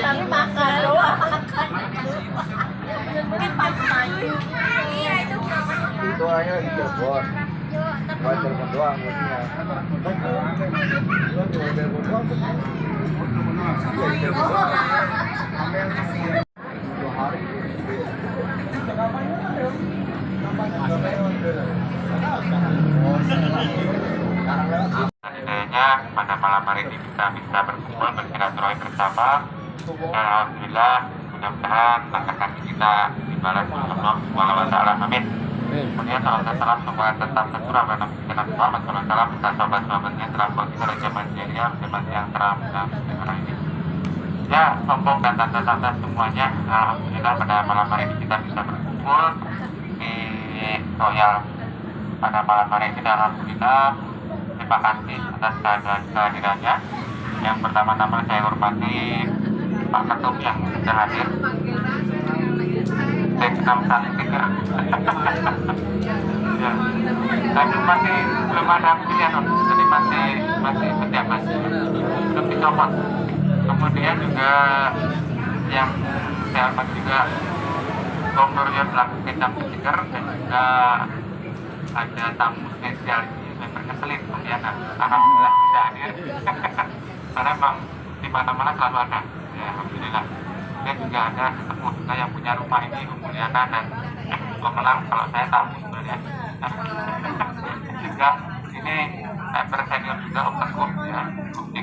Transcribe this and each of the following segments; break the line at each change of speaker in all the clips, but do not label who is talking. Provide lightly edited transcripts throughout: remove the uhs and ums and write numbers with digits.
Tapi makan doang. Mungkin pantai. Iya itu.
Itu aja di Cirebon. Buat Cirebon doang maksudnya. Cirebon doang.
Setidaknya pada malam hari ini kita bisa berkumpul bersilaturahmi bersama. Alhamdulillah, mudah-mudahan langkah kaki kita dibalas Allah Subhanahu wa taala. Amin. Kemudian salam semua tetap tercurah pada Nabi kita Muhammad SAW beserta sahabat-sahabatnya telah berkongsi pada zaman jahiliyah, zaman yang terang dan sekarang ini. Ya, sombong dan tanda-tanda semuanya. Alhamdulillah pada malam hari ini kita bisa berkumpul di Royal pada malam hari ini. Alhamdulillah, terima kasih atas kehadirannya. Yang pertama-tama saya hormati Pak Ketum yang sudah hadir. Saya kenal saling tiga. Ya. Tapi masih belum ada pilihan, jadi masih pejabat, belum dicopot. Kemudian juga yang saya hormati juga Bung Nuryo selaku bintang speaker, dan juga ada tamu spesial ini member ngeselin kemudian alhamdulillah bisa hadir. Karena memang di mana-mana selalu ada. Ya, alhamdulillah. Dan juga ada sesepuh kita yang punya rumah ini, Umuliana dan pemenang kalau saya tamu sebenarnya. Juga ini member senior juga Om Teguh ya, Bukti.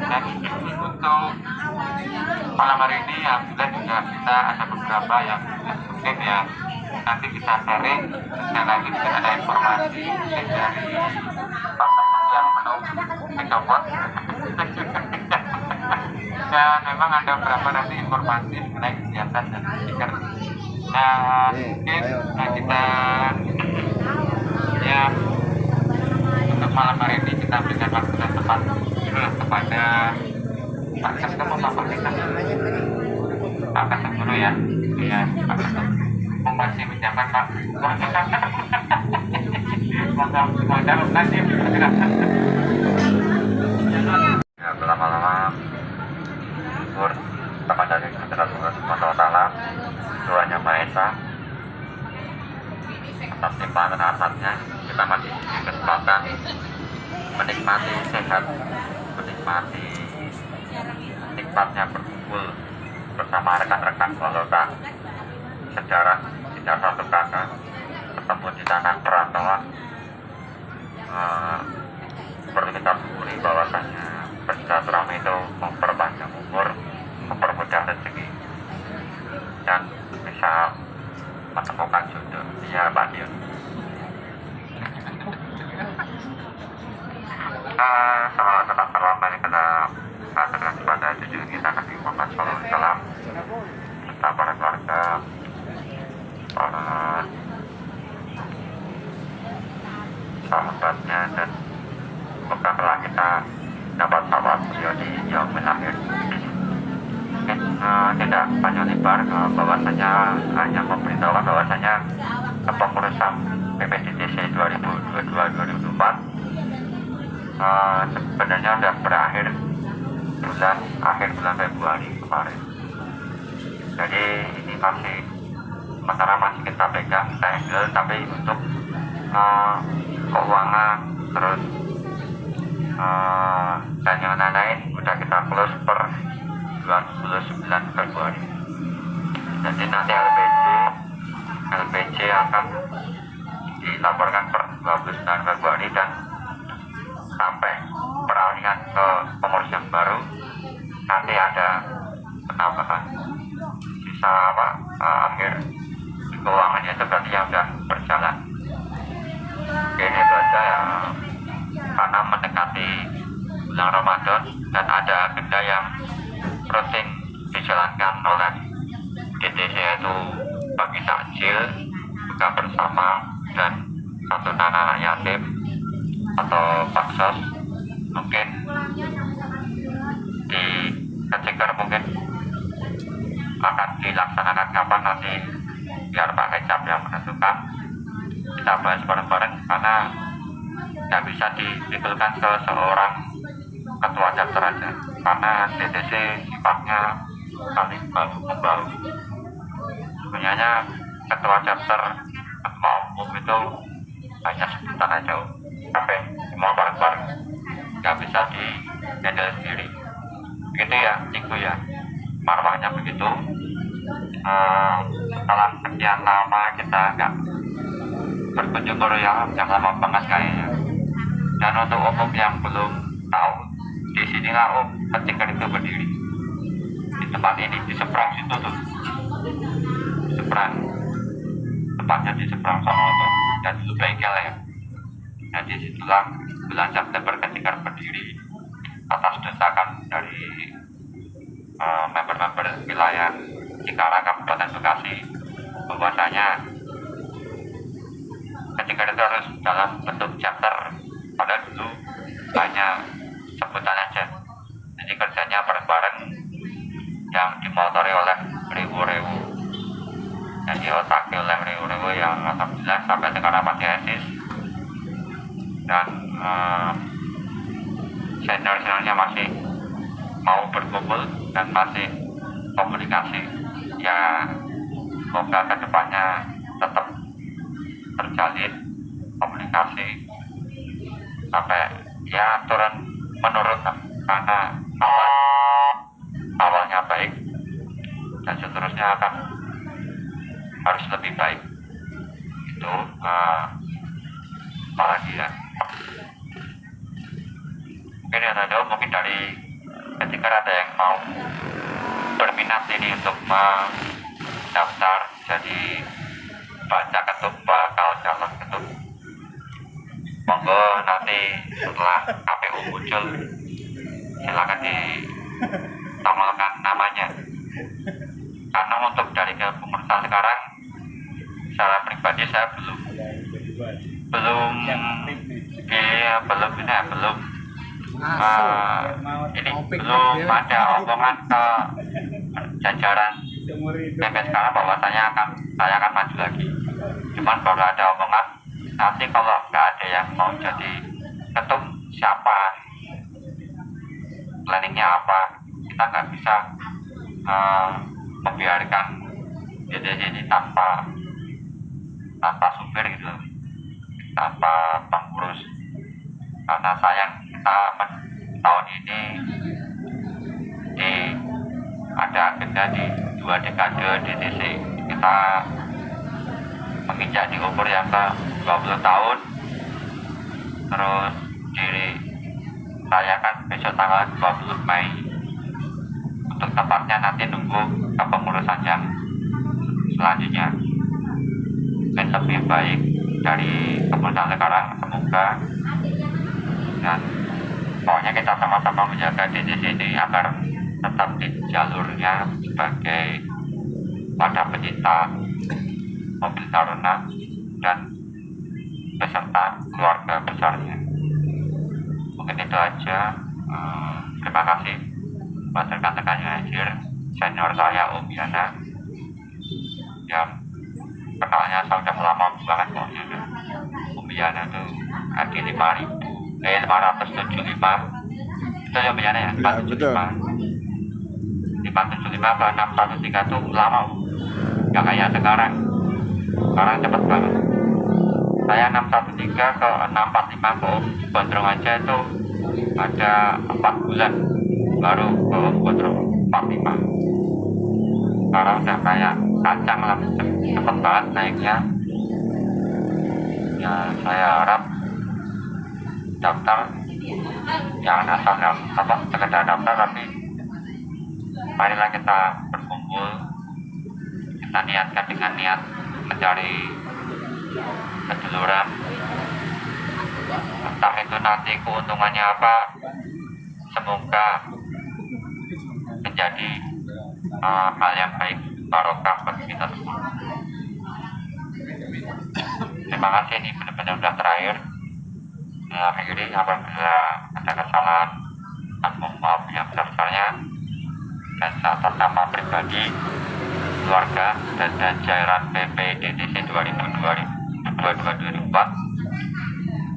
Dan untuk malam hari ini alhamdulillah juga kita ada beberapa yang mungkin ya nanti bisa sharing. Dan lagi juga ada informasi dari Pak Ketum yang belum dicopot. Dan memang ada beberapa nanti informasi mengenai kegiatan dan speaker. Dan mungkin kita ya untuk malam hari ini kita berikan waktu dan tempat kepada Pak Ketum atau Pak Ketum. Pak Ketum dulu ya. Iya, Pak Ketum. Masih menjabat Pak. Ya, lama-lama syukur kepada Allah Subhanahu wa taala, doanya Maha Esa atas limpahan rahmatnya kita masih diberi kesempatan menikmati sehat, menikmati nikmatnya berkumpul bersama rekan-rekan anggota sejarah satu kakak ketemu di tanah perantauan. Perlu kita syukuri bahwasanya bersilaturahmi itu memperpanjang umur, mempermudah rezeki, dan bisa menemukan jodoh. Ya, Pak Dion. Salam balik kepada cucu kita Nabi Muhammad SAW, serta para keluarga, para sahabatnya, dan semoga telah kita dapat sawab beliau di yaumil akhir. Tidak panjang lebar, bahwasanya hanya memberitahukan bahwasanya kepengurusan PPDTC 2022-2024 sebenarnya sudah berakhir akhir bulan Februari kemarin. Jadi ini masih sementara masih kita pegang, kita handle, tapi untuk keuangan terus dan yang lain-lain udah kita close per 29 Februari. Jadi nanti LPG akan dilaporkan per 29 Februari dan sampai peralihan ke pengurus yang baru nanti ada penambahan sisa akhir keuangannya seperti yang sudah berjalan. Ini saja ya, karena mendekati bulan Ramadan dan ada agenda yang rutin dijalankan oleh DTC, yaitu bagi takjil, buka bersama, dan santunan anak yatim atau baksos. Mungkin di keceker mungkin akan dilaksanakan kapan nanti, biar Pak Kecap yang menentukan. Kita bahas bareng-bareng karena nggak bisa dititulkan ke seorang ketua chapter aja, karena DTC sifatnya saling bahu-membahu. Sebenarnya ketua chapter, ketua umum itu hanya sebutan aja, tapi semua bareng-bareng, nggak bisa di-handle sendiri. Begitu ya, Cinggu ya, marwahnya begitu. Setelah sekian lama kita nggak berkunjung ke Royal, yang lama banget kayaknya. Dan untuk umum yang belum tahu, di sinilah keceker itu berdiri. Di tempat ini, di seberang situ tuh, di seberang, tempatnya di seberang sana tuh, dan itu bengkel ya. Dan di situlah bulan September keceker berdiri atas desakan dari member-member wilayah Cikarang, Kabupaten Bekasi, bahwasanya keceker itu harus dalam bentuk chapter. Padahal dulu hanya sebutan aja. Jadi kerjanya bareng-bareng yang dimotori oleh Rewu-Rewu dan diotaki oleh Rewu-Rewu yang alhamdulillah sampai sekarang masih eksis. Dan senior-seniornya masih mau berkumpul dan masih komunikasi. Ya semoga kedepannya tetap terjalin komunikasi sampai ya turun menurun, karena awalnya baik dan seterusnya akan harus lebih baik. Itu apalagi ya, mungkin ya ada, mungkin dari ketika ada yang mau berminat ini untuk mendaftar jadi baca ketum, bakal calon ketum, monggo nanti setelah KPU muncul silakan ditongolkan namanya. Karena untuk dari kepengurusan sekarang secara pribadi saya belum ada omongan ke jajaran PP sekarang bahwasanya saya akan maju lagi. Cuman baru ada omongan nanti kalau nggak ada yang mau jadi ketum siapa, planningnya apa. Kita nggak bisa membiarkan ini tanpa supir gitu, tanpa pengurus. Karena sayang kita tahun ini ada agenda di 2 dekade DTC, kita menginjak di umur yang ke 20 tahun. Terus dirayakan besok tanggal 20 Mei. Untuk tepatnya nanti nunggu kepengurusan yang selanjutnya mungkin lebih baik dari kepengurusan sekarang, semoga. Dan pokoknya kita sama-sama menjaga DTC ini agar tetap di jalurnya sebagai pada pecinta mobil Taruna dan beserta keluarga besarnya. Mungkin itu aja. Terima kasih buat rekan-rekan yang hadir. Senior saya Om Yana yang kenalnya saya udah lama banget pokoknya. Om Yana tuh ID 575 itu yang Yana ya, 475 575 ke 613 tuh lama, gak kayak sekarang cepet banget. Saya 613 ke 645 ke Gondrong aja itu ada 4 bulan baru ke Gondrong 45. Sekarang udah kayak kacang lah, cepet banget naiknya. Ya saya harap daftar jangan asal sekedar daftar, tapi marilah kita berkumpul, kita niatkan dengan niat mencari keduluran. Entah itu nanti keuntungannya apa, semoga menjadi hal yang baik, barokah bagi kita semua. Terima kasih, ini benar-benar udah terakhir. Akhirnya apabila ada kesalahan, mohon maaf yang besar-besarnya. atas nama pribadi, keluarga, dan jajaran PP DTC 2022-2024.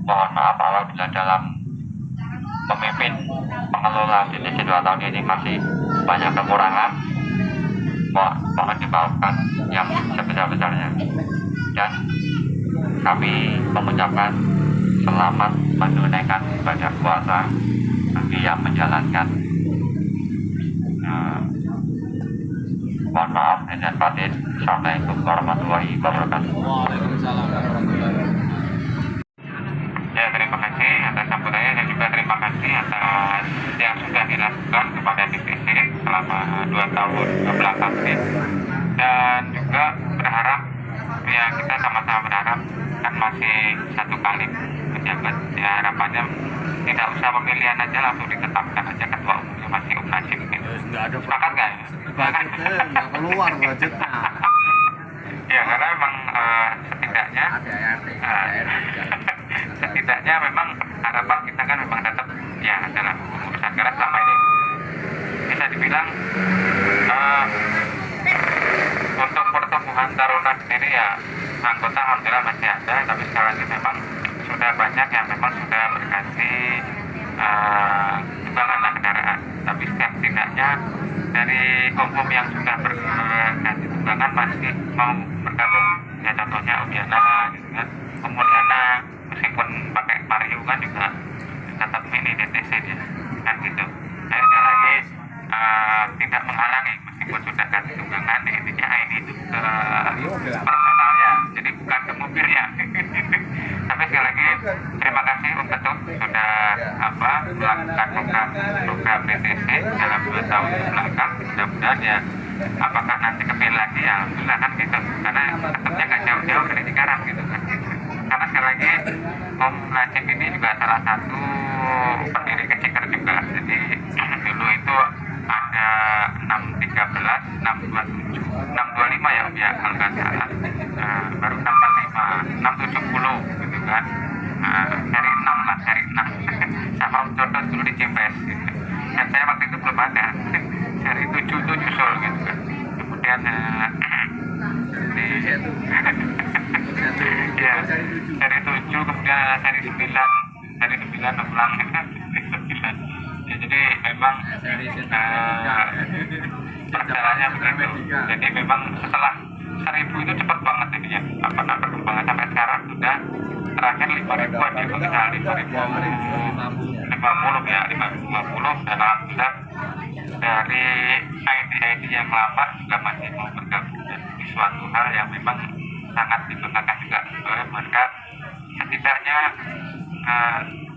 Mohon maaf apabila dalam memimpin pengelola DTC 2 tahun ini masih banyak kekurangan. Mohon dimaafkan yang sebesar-besarnya. Dan kami mengucapkan selamat menunaikan ibadah puasa bagi yang menjalankan. Mohon maaf dan batin. Assalamualaikum warahmatullahi wabarakatuh.
Waalaikumsalam warahmatullahi wabarakatuh.
Ya, terima kasih atas sambutannya dan juga terima kasih atas yang sudah dilakukan kepada DTC selama 2 tahun kebelakang ini. Dan juga berharap, ya kita sama-sama berharap kan masih 1 kali menjabat. Ya harapannya tidak usah pemilihan aja, langsung ditetapkan aja ketua umumnya masih Om Najib gitu. Sepakat nggak ya?
Budgetnya nggak keluar budgetnya.
Ya karena memang setidaknya setidaknya memang harapan kita kan memang tetap ya adalah pengurusan, karena selama ini bisa dibilang untuk pertumbuhan taruna sendiri ya anggota alhamdulillah masih ada, tapi sekarang ini memang sudah banyak yang memang sudah berkasih sumbangan kendaraan. Tapi setidaknya dari umum yang sudah berkasih sumbangan masih mau bergabung, ya contohnya Ubiana gitu kan, Umuliana meskipun pakai Mario kan juga tetap mini DTC dia kan gitu. Saya sekali lagi tidak menghalangi meskipun sudah kasih sumbangan, intinya ini itu ke personal ya, jadi bukan ke mobilnya. Tapi sekali lagi terima kasih untuk sudah melakukan program DTC dalam 2 tahun belakang. Mudah-mudahan ya apakah nanti kepilih lagi ya alhamdulillah kan gitu, karena tetapnya nggak jauh-jauh dari Cikarang gitu kan. Karena sekali lagi Om Najib ini juga salah satu pendiri Keciker juga. Jadi dulu itu ada 613, 627, 625 ya Om ya kalau nggak salah. Baru 645, 670 gitu kan. Seri 6 lah, seri 6 sama Om Jodoh dulu di Cimpes gitu. Dan saya waktu itu belum ada. Seri 7 itu nyusul gitu kan. Kemudian ya seri 7, kemudian seri 9 ulang seri 9. Ya, jadi memang perjalanannya begitu. Jadi memang setelah 1000 itu cepat banget ininya perkembangan sampai sekarang sudah terakhir 5.000-an ya, kalau misalnya 5.050 ya, 5.050 dan alhamdulillah dari ID yang lama juga masih mau bergabung di suatu hal yang memang sangat dibanggakan juga mereka. Setidaknya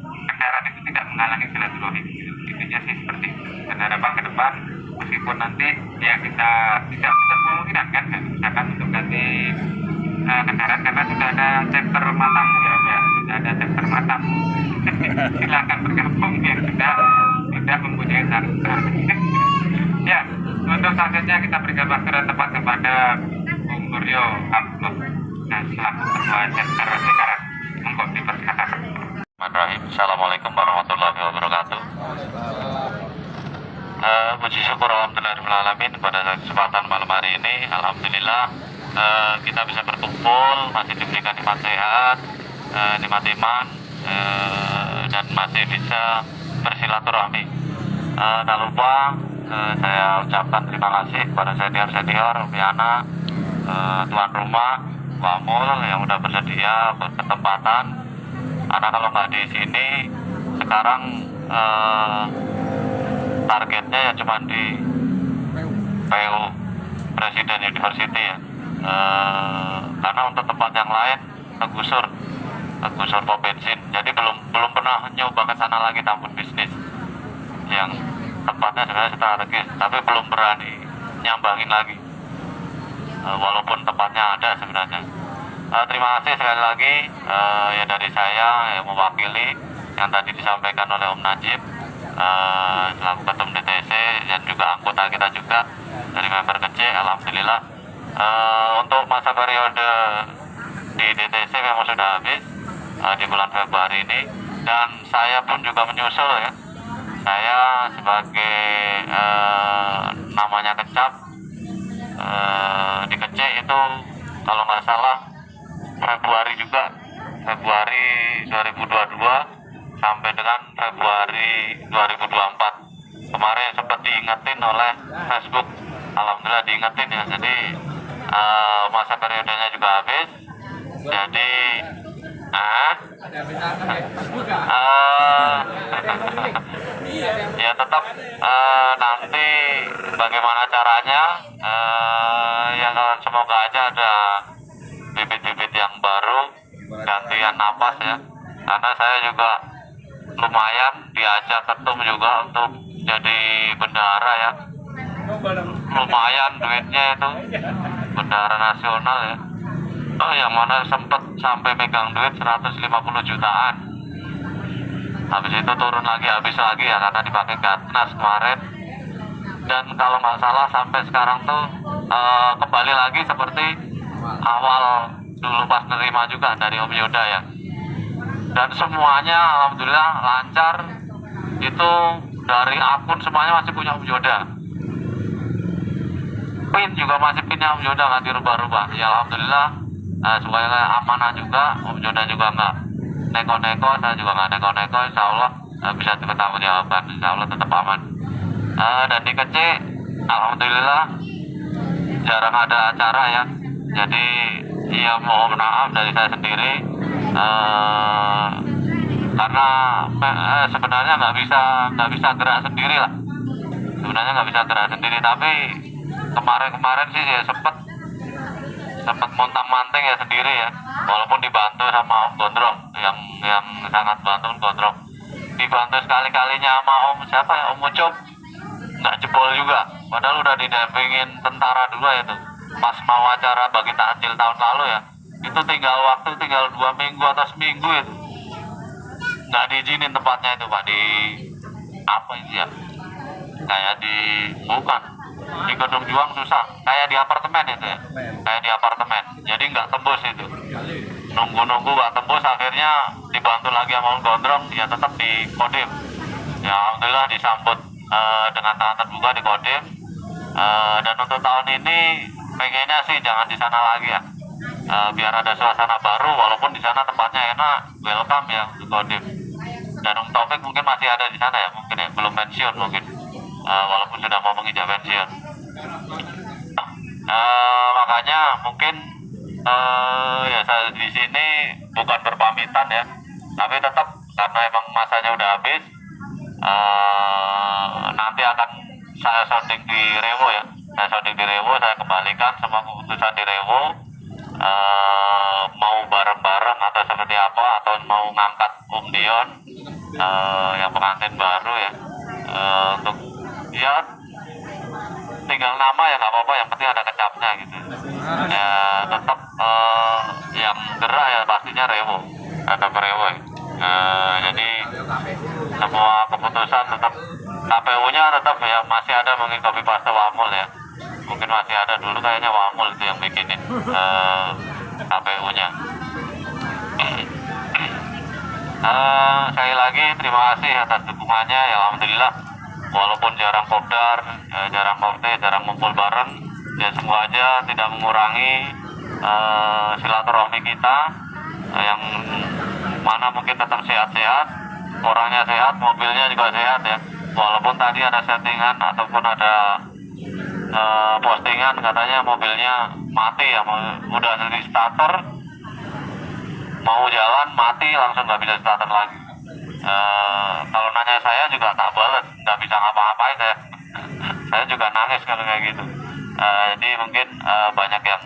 kendaraan itu tidak menghalangi silaturahim gitu. Intinya sih seperti itu. Dan harapan ke depan meskipun nanti ya kita tidak bisa kemungkinan kan misalkan untuk ganti kendaraan karena sudah ada chapter Matamu ya, sudah ada chapter Matamu. Silakan bergabung yang sudah tidak mempunyai taruna. Ya, untuk selanjutnya kita berikan waktu dan tempat kepada Bung Buryo Abdul selaku ketua chapter Cikarang. Monggo dipersilakan. Assalamualaikum warahmatullahi wabarakatuh. Puji syukur alhamdulillahirrahmanirrahim pada kesempatan malam hari ini. Alhamdulillah kita bisa berkumpul, masih diberikan nikmat sehat, nikmat iman, dan masih bisa bersilaturahmi. Tak lupa saya ucapkan terima kasih kepada senior-senior, Ubiana, tuan rumah, Wamul yang udah bersedia berkesempatan. Karena kalau nggak di sini sekarang targetnya ya cuma di PU Presiden University ya. Karena untuk tempat yang lain kegusur pom bensin. Jadi belum pernah nyoba ke sana lagi tampun bisnis yang tempatnya sebenarnya strategis, tapi belum berani nyambangin lagi. Walaupun tempatnya ada sebenarnya. Terima kasih sekali lagi ya dari saya yang mewakili yang tadi disampaikan oleh Om Najib selaku ketum DTC dan juga anggota kita juga dari member kecil. Alhamdulillah untuk masa periode di DTC memang sudah habis di bulan Februari ini, dan saya pun juga menyusul ya. Saya sebagai sempat diingetin oleh Facebook. Alhamdulillah diingetin ya. Jadi masa periodenya juga habis. Jadi ya tetap nanti bagaimana caranya ya semoga aja ada bibit-bibit yang baru gantian napas ya, karena saya juga lumayan diajak ketum juga untuk jadi bendahara ya, lumayan duitnya itu bendahara nasional ya. Yang mana sempet sampai megang duit 150 jutaan. Habis itu turun lagi, habis lagi ya karena dipakai Gatnas kemarin. Dan kalau nggak salah sampai sekarang tuh kembali lagi seperti awal dulu pas nerima juga dari Om Yoda ya. Dan semuanya alhamdulillah lancar. Itu dari akun semuanya masih punya Om Yoda. Pin juga masih pinnya Om Yoda, nggak dirubah-rubah. Ya alhamdulillah. Supaya amanah juga, Om Yoda juga nggak neko-neko, saya juga nggak neko-neko, insya Allah bisa bertanggung jawaban, insya Allah tetap aman. Dan di kecil, alhamdulillah jarang ada acara ya, jadi ya mohon maaf dari saya sendiri, karena sebenarnya nggak bisa gerak sendiri lah, sebenarnya nggak bisa gerak sendiri, tapi kemarin sih ya sempat montang-manting ya sendiri ya, walaupun dibantu sama Om Gondrong yang sangat bantu Om Gondrong, dibantu sekali-kalinya sama Om siapa ya, Om Ucup, nggak jebol juga, padahal udah didampingin tentara dulu ya itu pas mau acara bagi takjil tahun lalu ya, itu tinggal 2 minggu atau seminggu itu nggak diizinin tempatnya itu Pak, di apa itu ya, kayak di Gedung Juang susah, kayak di apartemen itu ya, kayak di apartemen, jadi nggak tembus itu, nunggu nggak tembus, akhirnya dibantu lagi sama Om Gondrong ya, tetap di Kodim ya, alhamdulillah disambut dengan tangan terbuka di Kodim. Dan untuk tahun ini pengennya sih jangan di sana lagi ya, biar ada suasana baru, walaupun di sana tempatnya enak, welcome ya di Kodim. Dan Om Taufik mungkin masih ada di sana ya, mungkin ya, belum pensiun mungkin, walaupun sudah mau menginjak pensiun. Makanya mungkin ya saya di sini bukan berpamitan ya, tapi tetap karena emang masanya udah habis, nanti akan saya sounding di Rewo ya, saya kembalikan semua keputusan di Rewo, mau bareng-bareng atau seperti apa, atau mau ngangkat Om Dion yang pengantin baru ya, untuk ya tinggal nama ya nggak apa-apa, yang penting ada kecapnya gitu ya, tetap yang gerak ya pastinya Rewo, tetap Rewo ya. Jadi semua keputusan tetap, KPU-nya tetap ya masih ada, mungkin copy paste Wamul ya, mungkin masih ada, dulu kayaknya Wamul itu yang bikinin KPU-nya. Sekali lagi terima kasih atas dukungannya ya, alhamdulillah walaupun jarang kopdar, jarang kopte, jarang ngumpul bareng ya, semoga aja tidak mengurangi silaturahmi kita, yang mana mungkin tetap sehat-sehat, orangnya sehat, mobilnya juga sehat ya, walaupun tadi ada settingan ataupun ada postingan katanya mobilnya mati ya, udah dari starter mau jalan mati langsung nggak bisa starter lagi. Kalau nanya saya juga tak balas, nggak bisa ngapa-ngapain saya juga nangis kalau kayak gitu. Jadi mungkin banyak yang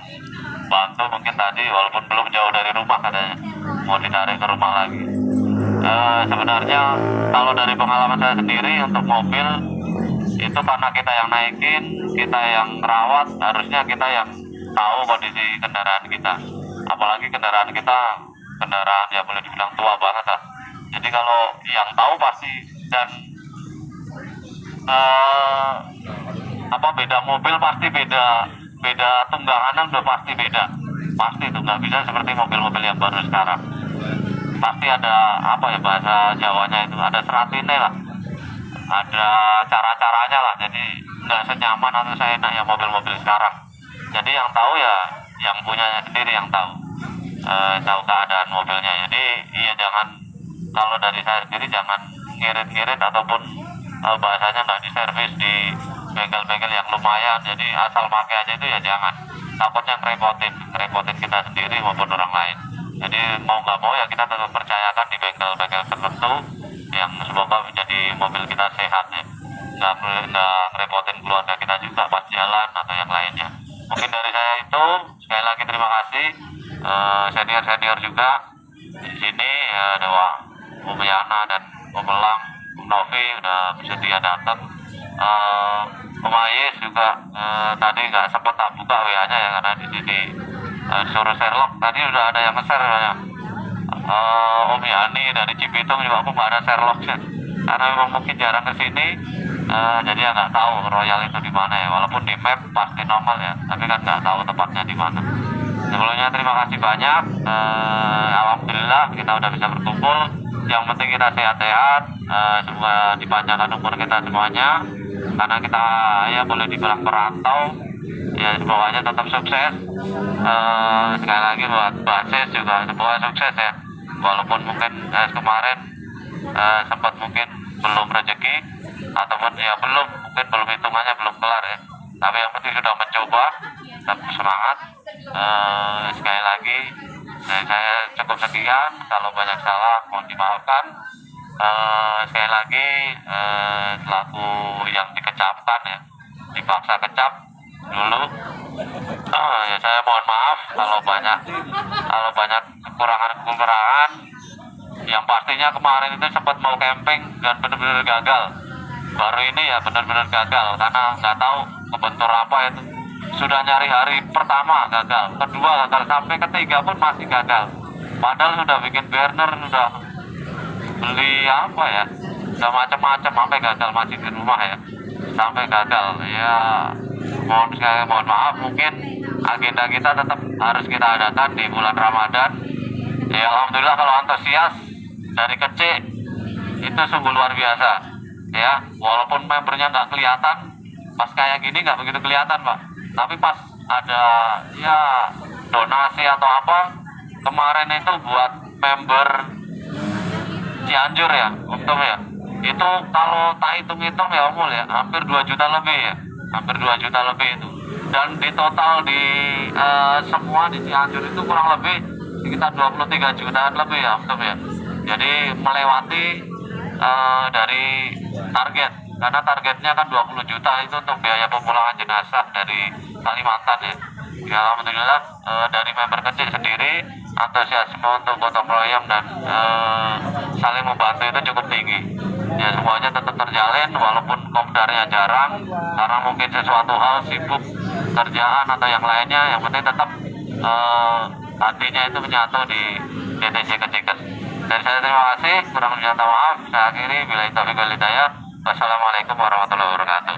bantu mungkin tadi, walaupun belum jauh dari rumah katanya, mau ditarik ke rumah lagi. Sebenarnya kalau dari pengalaman saya sendiri untuk mobil itu, karena kita yang naikin, kita yang rawat, harusnya kita yang tahu kondisi kendaraan kita, apalagi kendaraan kita kendaraan ya boleh dibilang tua banget lah. Jadi kalau yang tahu pasti, dan beda mobil pasti beda tunggangan udah pasti beda, pasti itu nggak bisa seperti mobil-mobil yang baru sekarang, pasti ada bahasa Jawanya itu ada seratine lah, ada cara-caranya lah, jadi nggak senyaman atau seenak ya mobil-mobil sekarang. Jadi yang tahu ya yang punyanya sendiri yang tahu keadaan mobilnya. Jadi iya, jangan, kalau dari saya sendiri jangan ngirit-ngirit ataupun bahasanya nggak diservis di bengkel-bengkel yang lumayan, jadi asal pakai aja itu ya jangan, takutnya ngerepotin kita sendiri maupun orang lain. Jadi mau nggak mau ya kita tetap percayakan di bengkel-bengkel tertentu yang semoga menjadi mobil kita sehat ya, nggak ngerepotin keluarga kita juga pas jalan atau yang lainnya. Mungkin dari saya itu, sekali lagi terima kasih senior juga di sini ya, ada Umi Yana dan Om Elang, Om Novi udah bersedia datang. Om Ayes juga tadi nggak sempat tak buka WA-nya ya karena di sini suruh Sherlock, tadi udah ada yang nge-share ya. Om Yani dari Cibitung juga aku nggak ada Sherlock ya, karena memang mungkin jarang kesini. Jadi ya nggak tahu Royal itu di mana ya, walaupun di map pasti normal ya, tapi kan nggak tahu tempatnya di mana. Sebelumnya terima kasih banyak. Alhamdulillah kita udah bisa berkumpul. Yang penting kita sehat-sehat. Semoga dipanjangkan umur kita semuanya. Karena kita ya boleh dibilang perantau. Ya semuanya tetap sukses. Sekali lagi buat Basis juga semoga sukses ya. Walaupun mungkin kemarin sempat mungkin belum rezeki ataupun ya belum hitungannya belum kelar ya. Tapi yang penting sudah mencoba, tetap semangat. Sekali lagi saya cukup sekian, kalau banyak salah mohon dimaafkan. Sekali lagi selaku yang dikecapkan ya, dipaksa kecap dulu, ya saya mohon maaf kalau banyak kekurangan. Yang pastinya kemarin itu sempat mau camping dan benar-benar gagal. Baru ini ya benar-benar gagal karena nggak tahu kebentur apa itu. Sudah nyari hari pertama gagal, kedua gagal, sampai ketiga pun masih gagal. Padahal sudah bikin burner, sudah beli apa ya, sudah macam-macam sampai gagal, masih di rumah ya, sampai gagal. Ya mohon maaf, mungkin agenda kita tetap harus kita adakan di bulan Ramadan. Ya alhamdulillah kalau antusias dari kecil itu sungguh luar biasa ya, walaupun membernya nggak kelihatan, pas kayak gini nggak begitu kelihatan Pak, tapi pas ada ya donasi atau apa kemarin itu buat member Cianjur ya untuk ya, itu kalau tak hitung-hitung ya Omul ya hampir 2 juta lebih ya, hampir 2 juta lebih itu, dan di total di semua di Cianjur itu kurang lebih sekitar 23 jutaan lebih ya Om ya. Jadi melewati dari target, karena targetnya kan 20 juta itu untuk biaya pemulangan jenazah dari Kalimantan ya. Ya alhamdulillah dari member kecil sendiri antusiasme untuk gotong royong dan saling membantu itu cukup tinggi. Ya semuanya tetap terjalin walaupun kopdarnya jarang karena mungkin sesuatu hal sibuk kerjaan atau yang lainnya. Yang penting tetap hatinya itu menyatu di DTC Kecikes. Dari saya terima kasih, kurang lebih minta maaf. Saya akhiri, billahi taufiq wal hidayah. Wassalamualaikum warahmatullahi wabarakatuh.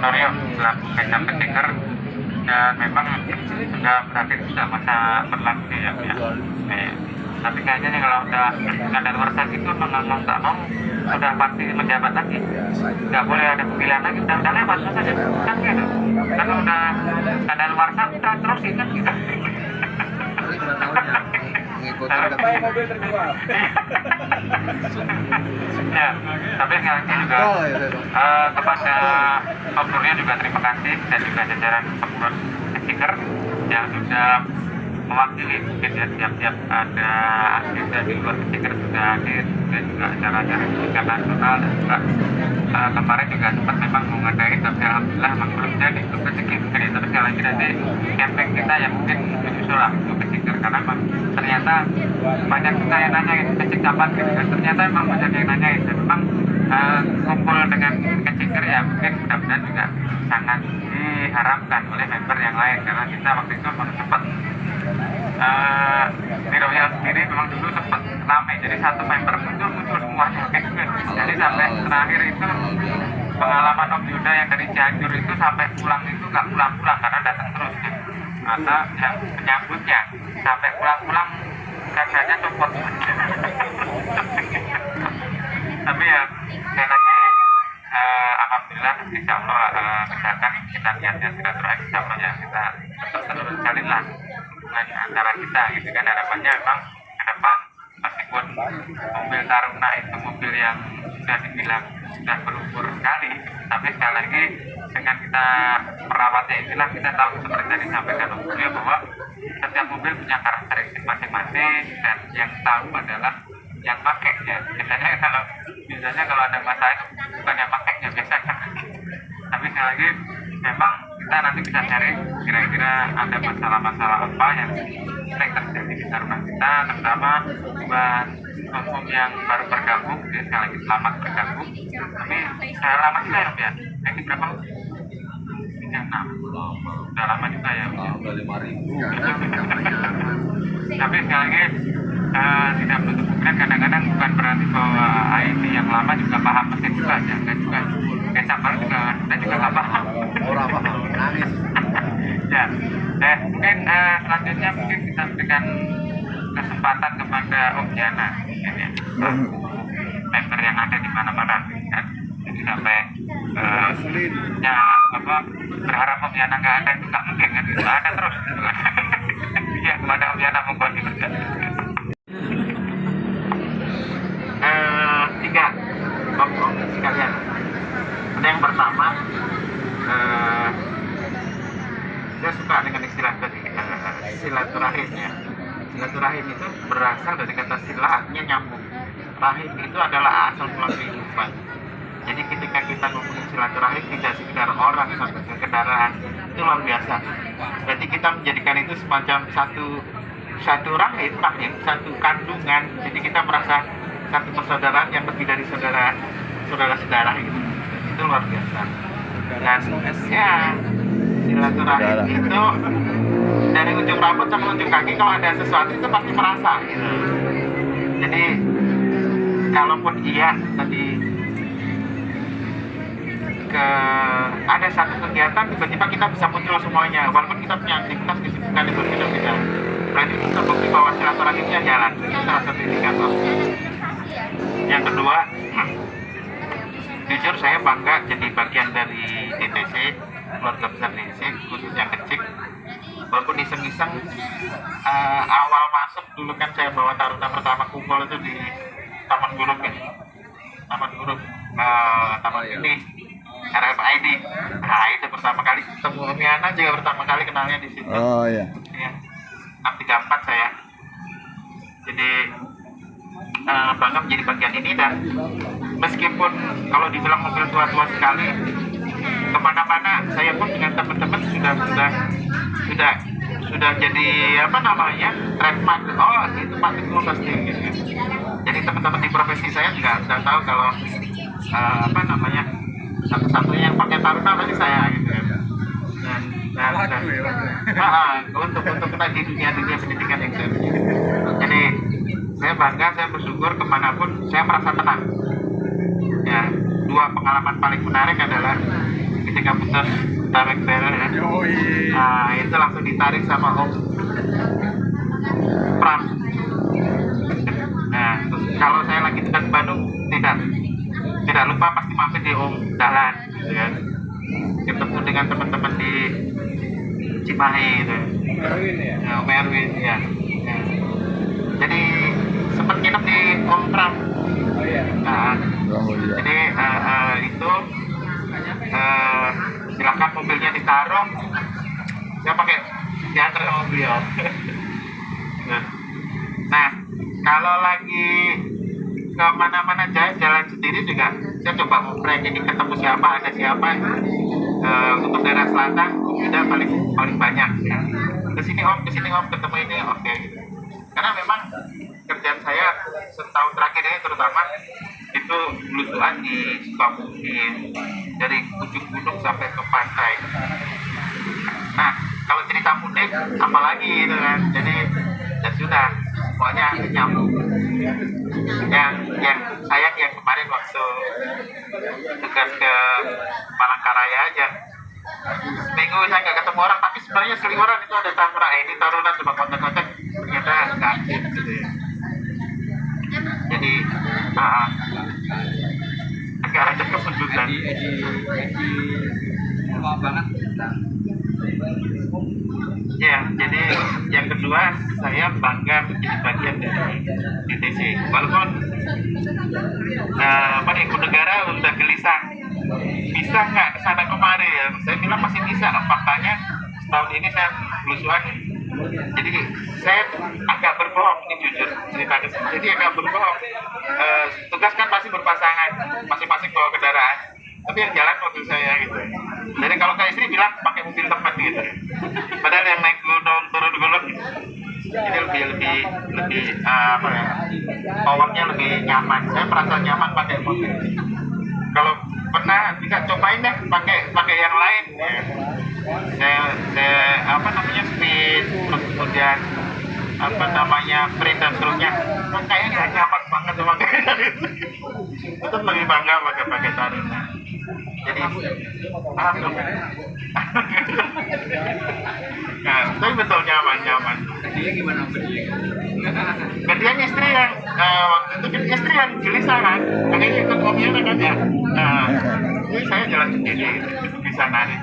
Norio selaku kecap Keciker, dan memang sudah berarti sudah masa berlaku ya. Tapi kayaknya nih kalau udah ada luar itu mau tak mau sudah pasti menjabat lagi, nggak boleh ada pemilihan lagi, udah lewat saja kan gitu. Kalau udah ada luar kita terus ingat kita. Ya, tapi sekali lagi juga kepada Om Nurnya juga terima kasih, dan juga jajaran pengurus Keciker yang sudah mewakili mungkin ya, tiap-tiap ada agenda di luar Keciker sudah hadir, dan juga acara-acara tingkat nasional, dan juga kemarin juga sempat memang mengadain, tapi alhamdulillah memang belum jadi untuk Keciker. Tapi sekali lagi nanti camping kita yang mungkin menyusul lah untuk Keciker, karena memang ternyata banyak kita yang nanyain Kecik kapan gitu kan, ternyata memang banyak yang nanyain, dan memang kumpul dengan Keciker ya mungkin mudah-mudahan juga sangat diharapkan oleh member yang lain, karena kita waktu itu memang sempat di Royal sendiri memang dulu sempat ramai, jadi satu member muncul semuanya gitu. Jadi sampai terakhir itu pengalaman Om Yuda yang dari Cianjur itu sampai pulang itu nggak pulang-pulang karena datang terus gitu. Atau yang menyambutnya sampai pulang-pulang kacarnya copot. Tapi ya sekali lagi alhamdulillah insya Allah misalkan kita niatnya sudah terakhir, insya Allah ya kita tetap terus jalin lah hubungan antara kita gitu kan. Harapannya memang ke depan meskipun karena itu mobil yang sudah dibilang sudah berumur sekali, tapi sekali lagi dengan kita merawatnya inilah kita tahu seperti tadi disampaikan Om Suryo bahwa setiap mobil punya karakteristik masing-masing dan yang tahu adalah yang pakainya. Biasanya kalau ada masalah itu bukan yang pakainya biasanya. Tapi sekali lagi memang kita nanti bisa cari kira-kira ada masalah-masalah apa yang sering terjadi di rumah kita, terutama buat om yang baru bergabung. Jadi sekali lagi selamat bergabung. Tapi lama juga ya, ini berapa? 36. Udah lama juga ya.
Udah 5.000.
Tapi sekali lagi tidak menutup kemungkinan kadang-kadang bukan berarti bahwa IT yang lama juga paham mesin juga ya, dan juga kayak sabar juga kita juga nggak paham.
Orang paham, nangis.
Ya, mungkin selanjutnya mungkin kita berikan kesempatan kepada Om Jana, mungkin ya, member yang ada di mana-mana, kan? Jadi sampai ya apa berharap Om Jana nggak ada itu nggak mungkin kan? Itu ada terus. Ya, kepada Om Jana monggo dipersilakan. 3 om sekalian. Ada yang pertama, saya suka dengan istilah tadi silaturahim ya. Silaturahim itu berasal dari kata sila, artinya nyambung. Rahim itu adalah asal mula kehidupan. Jadi ketika kita ngomongin silaturahim tidak sekedar orang sampai ke kendaraan, itu luar biasa. Berarti kita menjadikan itu semacam satu rahim, satu kandungan. Jadi kita merasa satu persaudaraan yang lebih dari saudara gitu. Itu luar biasa. Dan ya silaturahim itu dari ujung rambut sampai ujung kaki, kalau ada sesuatu itu pasti merasa gitu. Jadi kalaupun iya tadi ada satu kegiatan tiba-tiba kita bisa muncul semuanya, walaupun kita punya aktivitas kesibukan yang berbeda-beda. Berarti itu terbukti bahwa silaturahimnya jalan. Itu salah satu indikator. Yang kedua, jujur saya bangga jadi bagian dari DTC, keluarga besar DTC, khususnya Kecik. Walaupun iseng-iseng, awal masuk dulu kan saya bawa taruna pertama kumpul itu di Taman Guruk ya. Taman ini RFID. Nah itu pertama kali ketemu Om Yana juga pertama kali kenalnya di situ.
Oh iya.
Ya, 634 saya. Jadi bangga menjadi bagian ini, dan meskipun kalau dibilang mobil tua-tua sekali, kemana-mana saya pun dengan teman-teman sudah jadi apa namanya trademark. Oh itu Pak Teguh pasti gitu. Jadi teman-teman di profesi saya juga sudah tahu kalau apa namanya satu-satunya yang pakai taruna pasti saya gitu ya. Untuk kita di dunia pendidikan yang saya punya. Jadi saya bangga, saya bersyukur kemanapun saya merasa tenang. Ya, 2 pengalaman paling menarik adalah ketika putus tarik barrel ya. Nah itu langsung ditarik sama Om Pram. Nah terus kalau saya lagi dekat Bandung tidak lupa pasti mampir di Om Dahlan gitu kan. Ketemu dengan teman-teman di Cimahi gitu. Om Erwin ya. Jadi sempat nginep di Om Pram. Nah, jadi itu silakan mobilnya ditaruh, saya pakai diantar sama beliau. Nah kalau lagi kemana-mana jalan sendiri juga saya coba ngobrol, jadi ketemu siapa, ada siapa. Untuk daerah selatan sudah paling banyak ya. Kesini om ketemu ini oke. Karena memang kerjaan saya setahun terakhir ini terutama itu belusuan di Sukabumi, dari ujung gunung sampai ke pantai. Nah kalau cerita mudik apalagi gitu kan, jadi ya sudah semuanya nyambung. Yang sayang yang kemarin waktu tugas ke Palangkaraya aja, seminggu saya nggak ketemu orang, tapi sebenarnya seliweran itu ada taruna coba kontak-kontak, ternyata nggak aktif gitu ya. Jadi agak ada kependudukan. Ya, jadi yang kedua saya bangga menjadi bagian dari DTC. Walaupun Ibu Negara udah gelisah, bisa nggak kesana kemari ya? Saya bilang masih bisa. Faktanya setahun ini saya belusuan. Jadi saya agak berbohong, ini jujur cerita. Jadi agak berbohong. Tugas kan pasti berpasangan, masing-masing bawa kendaraan. Tapi yang jalan waktu saya gitu. Jadi kalau ke istri bilang pakai mobil teman gitu. Padahal yang naik gunung turun gunung jadi lebih apa ya, powernya lebih nyaman. Saya merasa nyaman pakai mobil. Kalau pernah bisa cobain deh pakai yang lain ya. Saya apa namanya speed, terus kemudian apa namanya sprint dan seterusnya, kayaknya nggak nyaman banget sama kayak itu. Lebih bangga pakai Taruna. Jadi nah, tapi betul nyaman.
Dia gimana dia?
Kemudian istri yang waktu itu kan istri yang gelisah kan, akhirnya ikut omnya kan ya. Ini saya jalan sendiri itu bisa narik.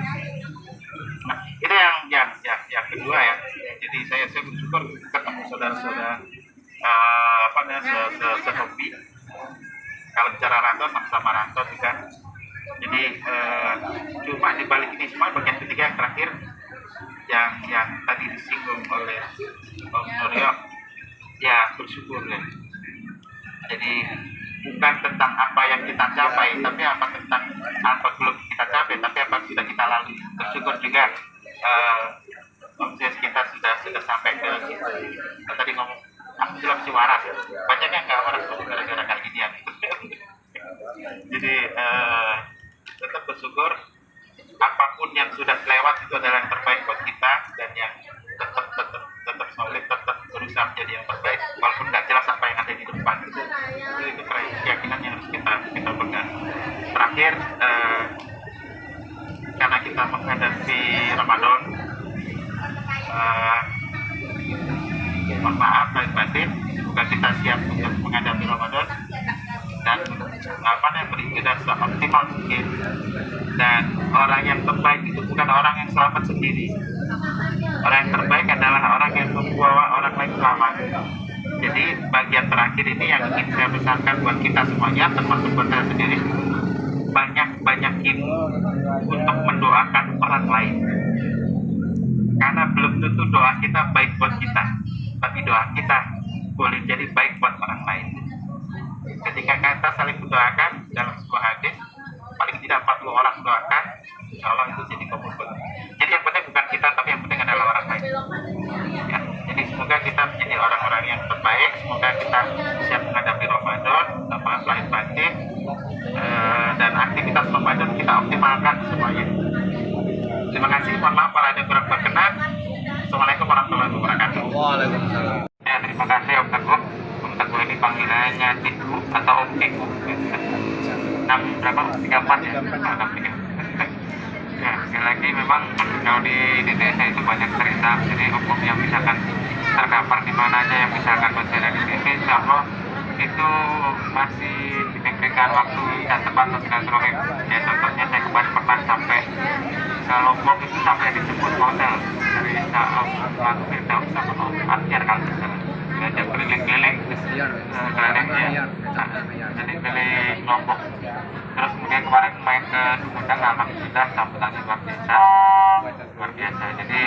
Nah, itu yang kedua ya. Jadi saya bersyukur ketemu saudara-saudara apa namanya sehobi. Kalau bicara rantau sama-sama rantau juga. Jadi cuma di balik ini semua bagian ketiga yang terakhir yang tadi disinggung oleh Om Suryo, ya bersyukur ya. Jadi bukan tentang apa yang kita capai, tapi apa tentang apa belum kita capai, tapi apa sudah kita lalui. Bersyukur juga proses kita sudah sampai ke tadi ngomong aku bilang masih waras ya. Banyak yang nggak waras gara-gara kayak gini ya. Jadi tetap bersyukur apapun yang sudah lewat itu adalah yang terbaik buat kita, dan yang tetap solid, tetap berusaha menjadi yang terbaik walaupun nggak jelas apa yang ada di depan. Itu keyakinan yang harus kita pegang. Terakhir karena kita menghadapi Ramadan, mohon maaf lahir batin, semoga kita siap untuk menghadapi Ramadan dan beribadah seoptimal mungkin. Dan orang yang terbaik itu bukan orang yang selamat sendiri. Orang yang terbaik adalah orang yang membawa orang lain selamat. Jadi bagian terakhir ini yang ingin saya pesankan buat kita semuanya, termasuk buat saya sendiri, banyak-banyakin untuk mendoakan orang lain. Karena belum tentu doa kita baik buat kita, tapi doa kita boleh jadi baik buat orang lain. Ketika kita saling mendoakan dalam sebuah hadis, paling tidak 40 orang doakan, insya Allah itu jadi kabul. Jadi yang penting bukan kita, tapi yang penting adalah orang lain. Ya, jadi semoga kita menjadi orang-orang yang terbaik. Semoga kita siap menghadapi Ramadan, lahir batin, dan aktivitas Ramadan kita optimalkan semuanya. Terima kasih. Mohon maaf kalau ada kurang berkenan. Assalamualaikum warahmatullahi wabarakatuh.
Waalaikumsalam.
Ya, terima kasih Om Teguh. Om Teguh ini panggilannya Tiku atau Om Tiku. 34 ya. Ya, sekali lagi memang kalau di desa itu banyak cerita. Jadi hukum yang misalkan terkapar di mana aja yang misalkan masih ada di desa, insya Allah itu masih diberikan waktu yang tepat untuk silaturahim. Ya, contohnya saya kemarin pernah sampai ke Lombok itu sampai dijemput hotel dari Om Firdaus sama Om Atyar kalau tidak salah. Diajak keliling-keliling, kelilingnya, jadi keliling Lombok. Terus kemudian kemarin main ke Sumedang, alhamdulillah sambutannya luar biasa. Jadi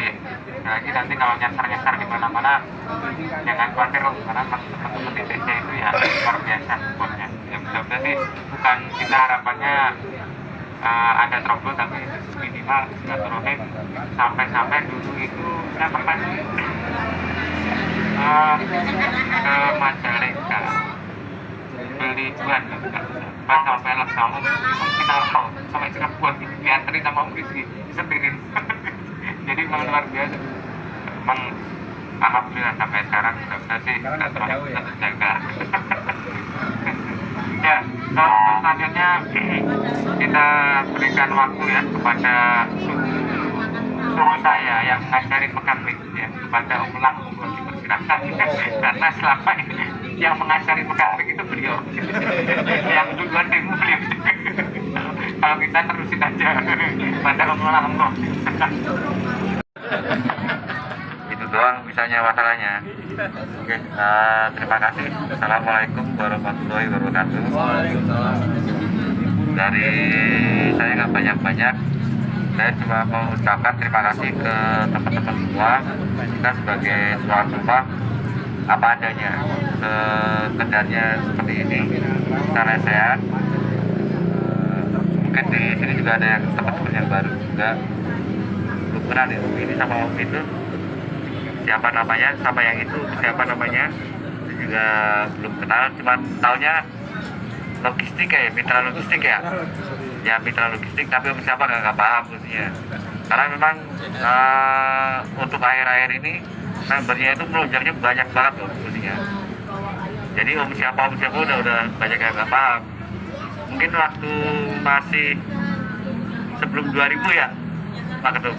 lagi nanti kalau nyasar di mana-mana jangan khawatir, karena teman-teman di desa itu ya luar biasa supportnya. Ya mudah-mudahan sih bukan kita harapannya ada trouble, tapi minimal silaturahim. Sampai dulu itu saya pernah ke Majalengka beli buah pas sampai langsung kita mau sampai Cirebon diantri sama Om Rizky disetirin. Jadi memang luar biasa. Memang alhamdulillah sampai sekarang sudah sih silaturahim kita terjaga. Ya, kalau selanjutnya kita berikan waktu ya kepada suruh saya yang ngajari mekanik ya, kepada Om Lang untuk dipersilahkan. Karena selama ini yang mengajari mekanik itu beliau, yang duluan demo beliau. Kalau kita terusin aja pada Om Lang. Itu doa doang misalnya masalahnya. Oke, terima kasih. Assalamualaikum warahmatullahi wabarakatuh. Dari saya nggak banyak-banyak, saya cuma mau ucapkan terima kasih ke teman-teman semua. Kita sebagai tuan rumah apa adanya, sekedarnya seperti ini, secara sehat. Mungkin di sini juga ada yang teman-teman yang baru juga belum kenal ya, ini sama om itu siapa namanya, sama yang itu siapa namanya, itu juga belum kenal, cuma taunya logistik ya, mitra logistik ya, mitra logistik, tapi om siapa nggak paham khususnya. Karena memang untuk akhir-akhir ini membernya itu melonjaknya banyak banget loh khususnya. Jadi om siapa udah banyak yang nggak paham. Mungkin waktu masih sebelum 2000 ya Pak Ketum,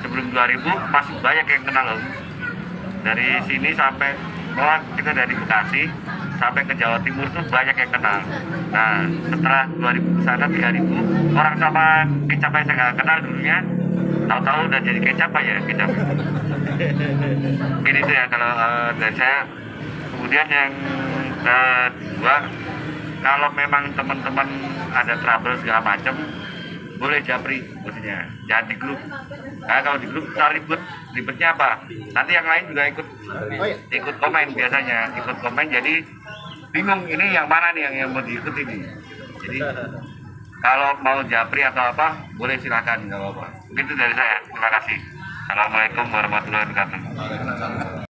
sebelum 2000 masih banyak yang kenal loh. Dari sini sampai kita dari Bekasi sampai ke Jawa Timur tuh banyak yang kenal. Nah setelah 2000 ke sana 3000 orang sama kecap saya nggak kenal dulunya, tahu-tahu udah jadi kecap aja kecap. Mungkin itu ya kalau dari saya. Kemudian yang kedua, kalau memang teman-teman ada trouble segala macam, boleh japri maksudnya, jangan di grup. Nah kalau di grup kita ribetnya apa? Nanti yang lain juga ikut komen biasanya, ikut komen jadi bingung ini yang mana nih yang mau diikuti nih. Jadi kalau mau japri atau apa, boleh silakan, nggak apa-apa. Itu dari saya, terima kasih. Assalamualaikum warahmatullahi wabarakatuh.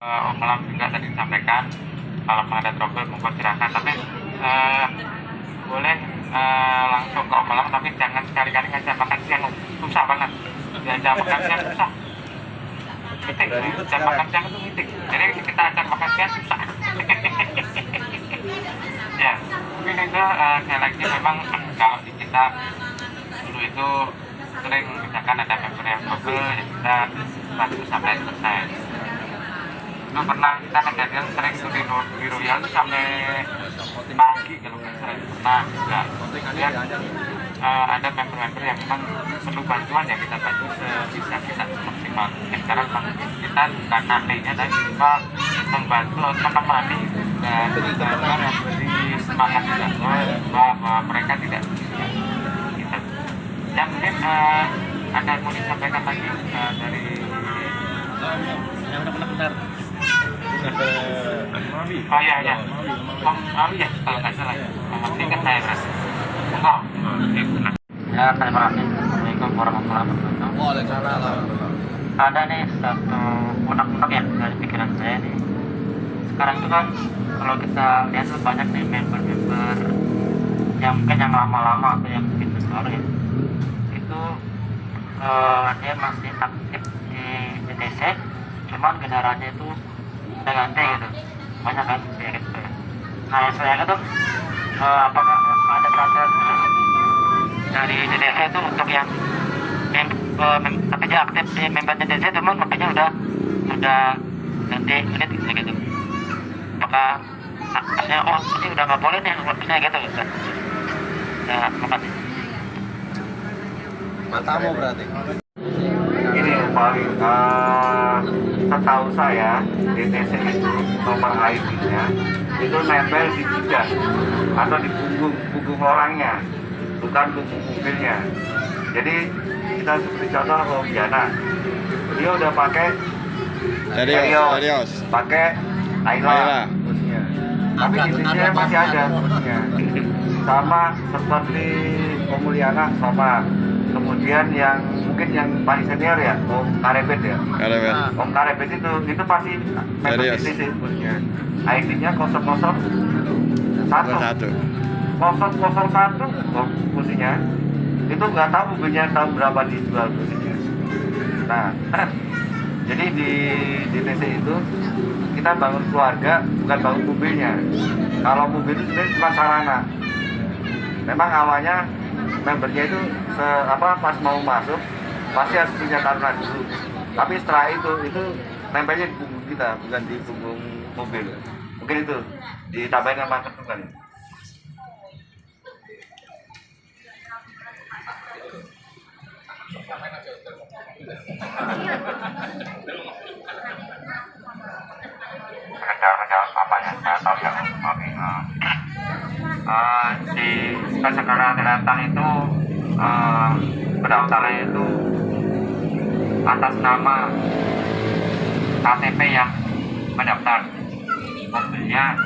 Om Malam juga tadi disampaikan kalau ada trouble mempersilahkan, tapi boleh langsung ke Om Malam, tapi jangan sekali-kali ngajak makan siang, susah banget. Ngajak makan siang susah. Meeting, ngajak makan siang itu meeting. Jadi kita ajak makan siang susah. Ya, mungkin itu sekali lagi memang kalau di kita dulu itu sering misalkan ada member yang trouble, ya kita bantu sampai selesai. Itu pernah kita kejadian sering itu di Royal sampai pagi kalau nggak salah, pernah juga. Kemudian ada member-member yang memang perlu bantuan, ya kita bantu sebisa kita maksimal. Mungkin sekarang kita bukan ahlinya, tapi kita membantu atau menemani dan juga memberi semangat juga bahwa mereka tidak gitu. Dan mungkin ada yang mau disampaikan lagi dari
yang benar-benar
oh iya ya Om Awi ya kalau nggak salah, singkat saya berarti enggak ya. Terima kasih. Assalamualaikum warahmatullahi wabarakatuh.
Waalaikumsalam.
Ada nih satu unek-unek ya dari pikiran saya nih. Sekarang itu kan kalau kita lihat tuh banyak nih member-member yang mungkin yang lama-lama atau yang mungkin besar ya, itu dia masih aktif di DTC, cuman generasinya itu udah ganti gitu, banyak kan kayak gitu. Nah yang saya kata apakah ada peraturan khusus dari DTC itu untuk yang tapi dia aktif di member DTC, cuman makanya udah ganti unit gitu. Apakah maksudnya ini udah nggak boleh nih maksudnya gitu kan? Ya, makasih.
Matamu berarti.
Ini yang paling setahu saya DTC itu nomor ID-nya itu nempel di jidat atau di punggung orangnya, bukan punggung mobilnya. Jadi kita seperti contoh Om Jana, dia udah pakai Terios, pakai Ayla, tapi di sini masih ada busnya. Sama seperti Pemuliana sama. Kemudian yang mungkin yang paling senior ya Om Karebet ya. Om Karebet itu pasti member sih busnya. ID-nya 001 musinya. Itu nggak tahu mobilnya tahun berapa dijual musinya. Nah, jadi di TC itu kita bangun keluarga, bukan bangun mobilnya. Kalau mobil itu sebenarnya cuma sarana. Memang awalnya membernya itu pas mau masuk pasti harus punya taruna dulu. Tapi setelah itu nempelnya di punggung kita, bukan di punggung mobil. Mungkin itu ditambahin sama ketukan. saya tahu ya Mami. Di Sekretariat Datang itu pendaftarannya itu atas nama KTP yang mendaftar. Mobilnya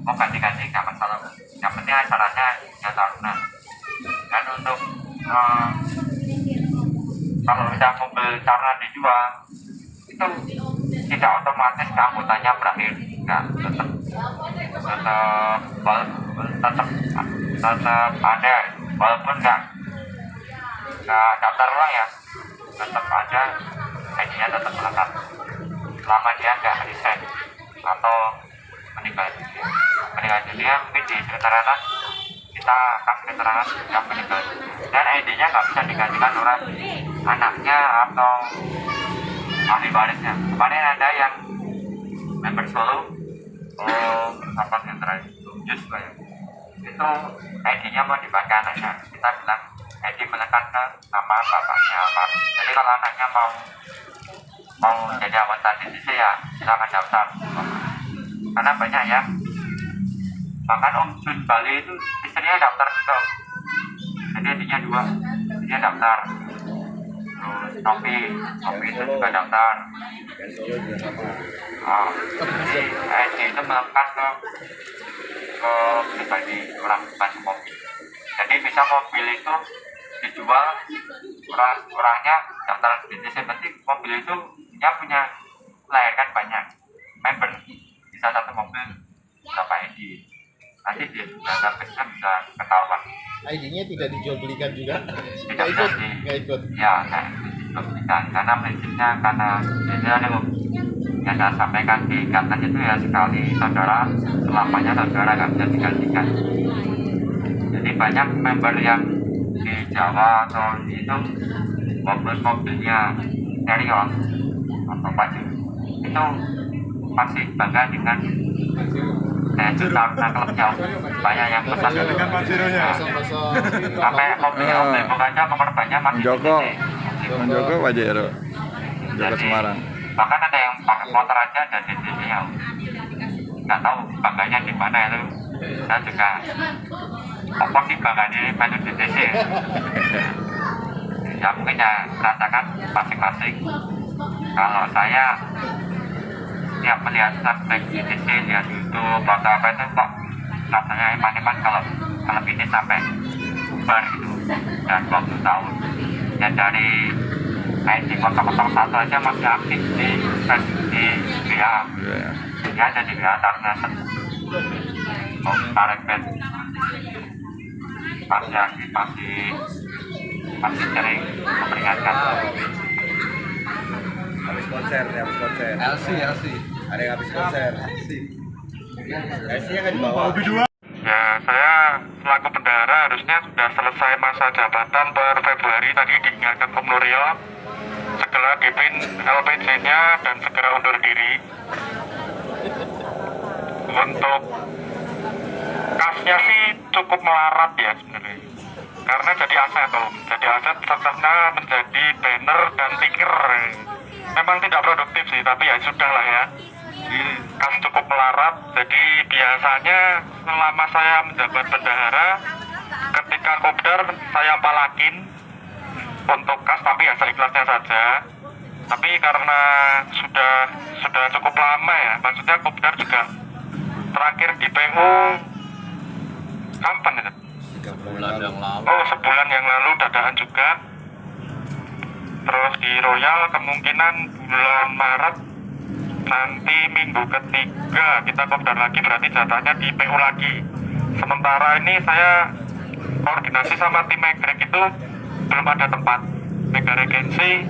mau ganti-ganti nggak masalah, yang penting syaratnya ya tahunan. Dan untuk kalau sudah mobil tahunan dijual itu tidak otomatis keanggotaannya berakhir, nggak, tetap ada, walaupun nggak daftar ulang ya, tetap ada ID-nya, tetap melekat selama dia nggak resign atau meninggal dunia. Mungkin di sekretariat kita kasih keterangan yang meninggal dan ID-nya nggak bisa digantikan oleh anaknya atau ahli warisnya. Kemarin ada yang member solo bersama sentra Jus itu ID-nya mau dipakai anaknya, kita bilang ID menekan ke nama bapaknya almarhum. Jadi kalau anaknya mau jadi anggota DCC ya silakan daftar, karena banyak ya. Bahkan Om Jun Bali itu istrinya daftar juga, jadi ID-nya 2, dia daftar. Terus Nopi itu juga daftar. Jadi ID itu melekat ke pribadi orang, bukan mobil. Jadi bisa mobil itu dijual, orangnya daftar DCC, penting mobil itu dia punya melahirkan banyak member, bisa satu mobil berapa ID, nanti di database bisa ketahuan.
ID-nya tidak dijual belikan juga?
Tidak
ikut?
Ya, nggak dijual belikan, karena prinsipnya, karena itu ada yang saya sampaikan di ikatan itu ya, sekali saudara selamanya saudara nggak bisa digantikan. Jadi banyak member yang di Jawa atau di itu mobilnya Terios atau Pajero itu masih bangga dengan juta klubnya, banyak yang pesan
dengan Pajeronya.
sampai mobilnya bukannya pemerbannya masih
Joko
di
Pajero, Joko Semarang.
bahkan ada yang pakai motor aja dan DCC-nya nggak tahu bangganya di mana itu. Saya juga apa sih bangganya pada DCC ya, mungkin ya rasakan masing-masing. Kalau saya tiap melihat subscribe DCC, lihat YouTube atau apa itu kok rasanya iman-iman kalau ini sampai bubar gitu, dan 20 tahun ya. Dari ID 001 aja masih aktif di WA ya, jadi WA karena mau tarik bed masih aktif, masih sering memperingatkan.
Habis konser.
LC.
Ada yang habis konser. LC-nya kan dibawa.
Ya, saya selaku bendahara harusnya sudah selesai masa jabatan per Februari. Tadi diingatkan Om Nuril segera dipin LPJ-nya dan segera undur diri. Untuk kasnya sih cukup melarat ya sebenarnya, karena jadi aset Om. Jadi aset serta menjadi banner dan stiker. Memang tidak produktif sih, tapi ya sudah lah ya. Kas cukup melarat. Jadi biasanya selama saya menjabat bendahara, ketika kopdar saya palakin untuk kas, tapi ya seikhlasnya saja. Tapi karena sudah cukup lama ya, maksudnya kopdar juga terakhir di PO kapan itu?
3 bulan yang lalu.
Oh, sebulan yang lalu dadakan juga. Terus di Royal kemungkinan bulan Maret nanti minggu ketiga kita kopdar lagi, berarti jatahnya di PU lagi. Sementara ini saya koordinasi sama tim Megrek itu belum ada tempat. Mega Regency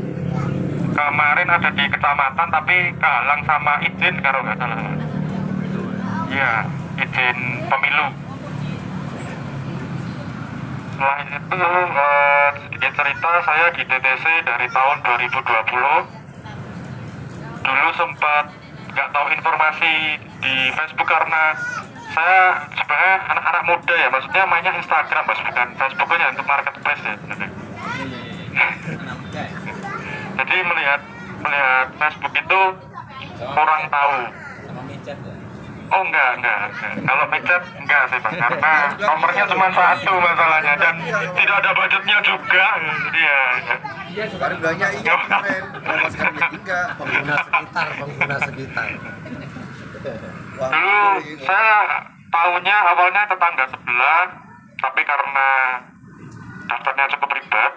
kemarin ada di kecamatan tapi kehalang sama izin kalau nggak salah. Ya, izin pemilu. Setelah itu sedikit cerita, saya di TTC dari tahun 2020. Dulu sempat nggak tahu informasi di Facebook karena saya sebenarnya anak-anak muda ya, maksudnya mainnya Instagram mas, bukan Facebooknya untuk marketplace ya sebenarnya. Jadi melihat Facebook itu kurang tahu. Oh enggak. Kalau micet enggak sih Bang, karena nomornya cuma satu masalahnya dan tidak ada budgetnya juga. Jadi ya.
Baru banyak iya kemarin. Kalau sekarang enggak.
pengguna sekitar.
Wah,
Dulu saya tahunya awalnya tetangga sebelah, tapi karena daftarnya cukup ribet,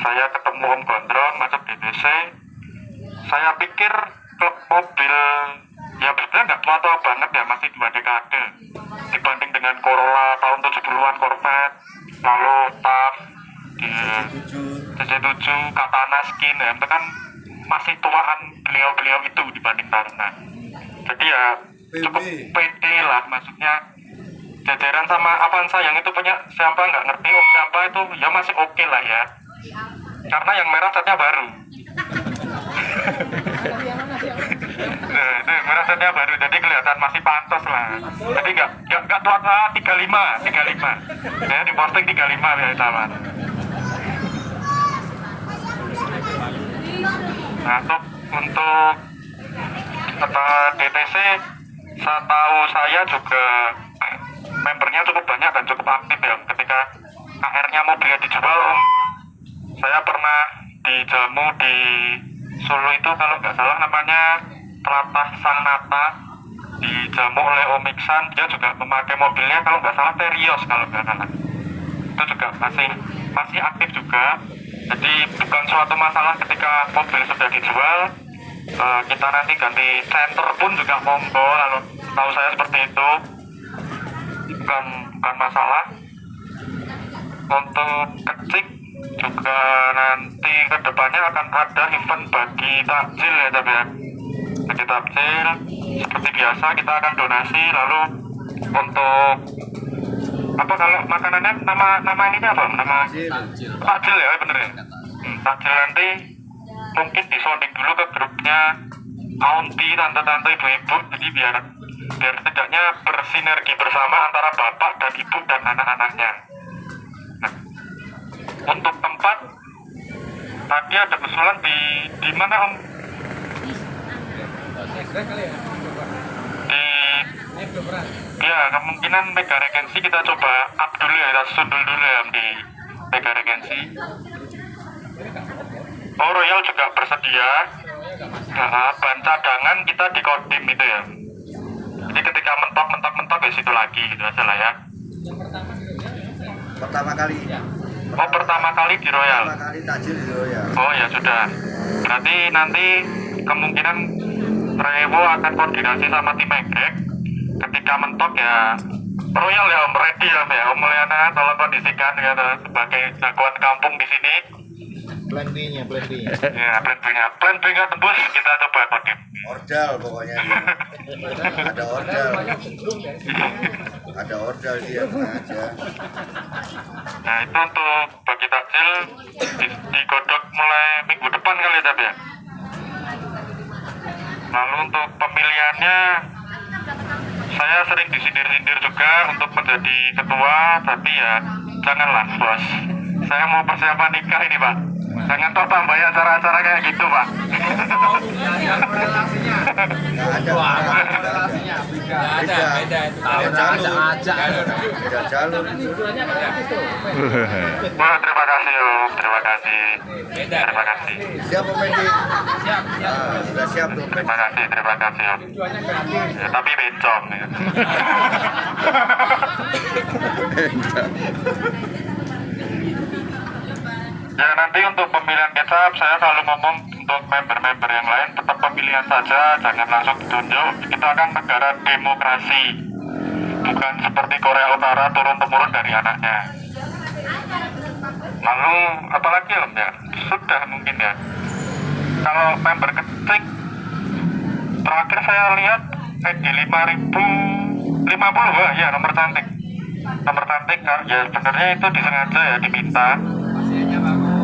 saya ketemu Om Gondrong masuk DTC. Saya pikir klub mobil ya sebenarnya nggak tua-tua banget ya, masih 2 dekade dibanding dengan Corolla tahun 70-an Corvette, lalu TAF, CC7, Katana Skin ya, itu kan masih tuaan beliau-beliau itu dibanding Taruna. Jadi ya cukup pede lah, maksudnya jajaran sama Avanza yang itu punya siapa nggak ngerti, Om siapa itu ya masih oke lah ya, karena yang merah catnya baru. Nah, itu merah catnya baru, jadi kelihatan masih pantas lah. Jadi nggak tua 35. Saya di posting 35 ya sama. Nah, untuk DTC, setahu saya juga membernya cukup banyak dan cukup aktif ya. Ketika AR-nya mobilnya dijual, Om, saya pernah dijamu di Solo itu, kalau nggak salah namanya Telatah Sanata, dijamu oleh Om Iksan. Dia juga memakai mobilnya kalau nggak salah Terios kalau nggak salah. Itu juga masih aktif juga. Jadi bukan suatu masalah ketika mobil sudah dijual, kita nanti ganti center pun juga monggo, kalau tahu saya seperti itu bukan masalah. Untuk kecik juga nanti kedepannya akan ada event bagi takjil ya tapi ya, bagi takjil seperti biasa kita akan donasi. Lalu untuk apa kalau makanannya nama ini apa, nama takjil ya bener ya, takjil nanti mungkin disounding dulu ke grupnya aunty, tante-tante, ibu-ibu, jadi biar setidaknya bersinergi bersama antara bapak dan ibu dan anak-anaknya. Nah, untuk tempat tadi ada usulan di mana Om? Ya kemungkinan Mega Regency kita coba up dulu ya, kita sundul dulu ya di Mega Regency. Oh, Royal juga bersedia. Ban cadangan kita di Kodim itu ya. Jadi ketika mentok ya situ lagi gitu aja lah ya.
pertama kali.
Oh, pertama kali di Royal.
Pertama kali takjil di Royal.
Oh ya sudah. Berarti nanti kemungkinan Rewo akan koordinasi sama tim Egrek. Ketika mentok ya Royal ya Om, ready ya Om Mulyana, tolong kondisikan ya sebagai jagoan kampung di sini.
Plan B-nya.
Ya, plan B nggak tembus, kita coba Kodim.
Ordal pokoknya ya. Ada ordal dia aja.
Nah itu untuk bagi takjil digodok mulai minggu depan kali ya tapi ya. Lalu untuk pemilihannya saya sering disindir-sindir juga untuk menjadi ketua, tapi ya janganlah bos, saya mau persiapan nikah ini Pak, jangan toh tambah acara-acara kayak gitu Pak.
Beda itu.
Beda jalur.
Wah, terima kasih Om, terima kasih.
Siap Om Mendy? Siap. Sudah siap tuh.
Terima kasih Om. Ya, tapi bencong ya. Ya nanti untuk pemilihan kecap saya selalu ngomong untuk member-member yang lain tetap pemilihan saja, jangan langsung ditunjuk. Kita akan negara demokrasi, bukan seperti Korea Utara turun-temurun dari anaknya. Lalu apalagi Om ya, sudah mungkin ya. Kalau member kecil terakhir saya lihat ID 5050 ya, nomor cantik ya, sebenarnya itu disengaja ya diminta